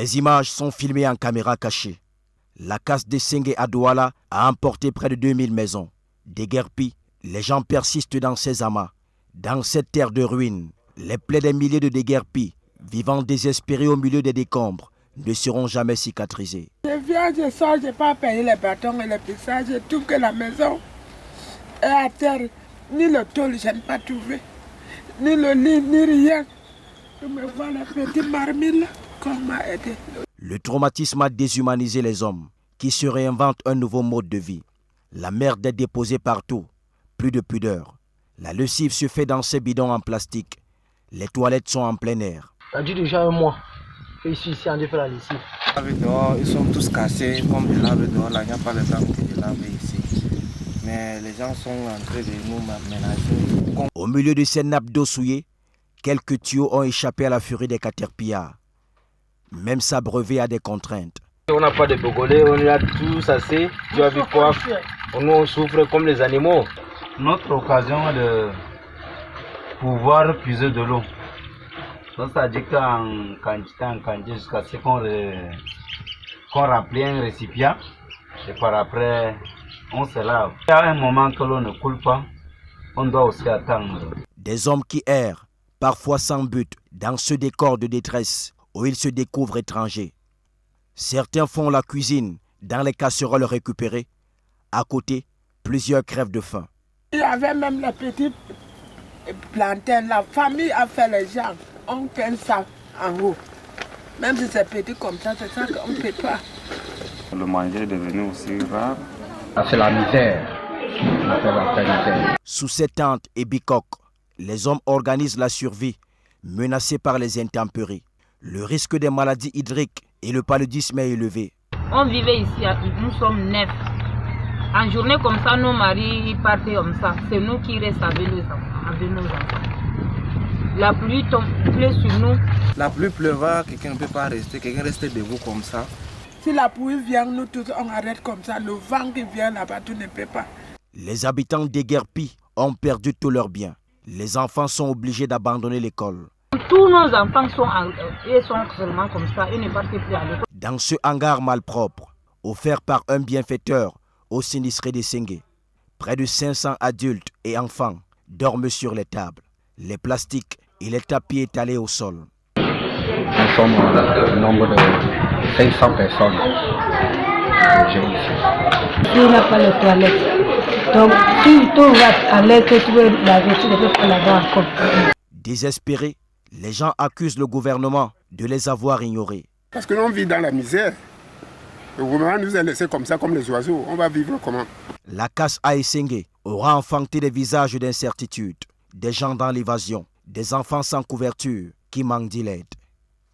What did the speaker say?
Les images sont filmées en caméra cachée. La casse de Sengue à Douala a emporté près de 2000 maisons. Déguerpis, les gens persistent dans ces amas. Dans cette terre de ruines, les plaies des milliers de déguerpis, vivant désespérés au milieu des décombres, ne seront jamais cicatrisées. Je viens, je sors, je n'ai pas payé les bâtons et les pissages, je trouve que la maison est à terre. Ni le tôle, je n'ai pas trouvé. Ni le lit, ni rien. Je me vois la petite marmite qu'on m'a aidé. Le traumatisme a déshumanisé les hommes qui se réinventent un nouveau mode de vie. La merde est déposée partout, plus de pudeur. La lessive se fait dans ces bidons en plastique. Les toilettes sont en plein air. Ça a dû déjà un mois. Et ici, on fait la lessive. Dehors, ils sont tous cassés, comme de lave dehors, là, il n'y a pas les gens qui de lavent ici. Mais les gens sont en train de nous ménager. Au milieu de ces nappes d'eau souillées, quelques tuyaux ont échappé à la furie des caterpillars. Même s'abreuver a des contraintes. On n'a pas de bogolais, on a tous assez. Tu as vu quoi? On souffre comme les animaux. Notre occasion est de pouvoir puiser de l'eau. Ça dit qu'en quantité jusqu'à ce qu'on remplit un récipient. Et par après, on se lave. Il y a un moment que l'eau ne coule pas, on doit aussi attendre. Des hommes qui errent, parfois sans but, dans ce décor de détresse où ils se découvrent étrangers. Certains font la cuisine dans les casseroles récupérées. À côté, plusieurs crèvent de faim. Il y avait même les petites plantains. La famille a fait les gens. On fait ça en haut. Même si c'est petit comme ça, c'est ça qu'on ne peut pas. Le manger est devenu aussi rare. C'est la misère. La misère. Sous ces tentes et bicoques, les hommes organisent la survie, menacés par les intempéries. Le risque des maladies hydriques et le paludisme est élevé. On vivait ici, nous sommes 9. En journée comme ça, nos maris partaient comme ça. C'est nous qui restons avec nos enfants. La pluie tombe, pleut sur nous. La pluie pleuvra, quelqu'un ne peut pas rester, quelqu'un reste debout comme ça. Si la pluie vient, nous tous on arrête comme ça. Le vent qui vient là-bas, tu ne peux pas. Les habitants déguerpis ont perdu tous leurs biens. Les enfants sont obligés d'abandonner l'école. Tous nos enfants sont seulement comme ça, ils ne partent plus à l'école. Dans ce hangar malpropre, offert par un bienfaiteur aux sinistrés de Sengue, près de 500 adultes et enfants dorment sur les tables, les plastiques et les tapis étalés au sol. Nous sommes au nombre de 500 personnes. Il n'a pas les toilettes. Donc, si tu vas à l'air que tu veux laver, tu ne peux pas laver encore. Désespérés, les gens accusent le gouvernement de les avoir ignorés. Parce que l'on vit dans la misère. Le gouvernement nous a laissés comme ça, comme les oiseaux. On va vivre comment? La casse à Sengue aura enfanté des visages d'incertitude, des gens dans l'évasion, des enfants sans couverture qui manquent d'aide.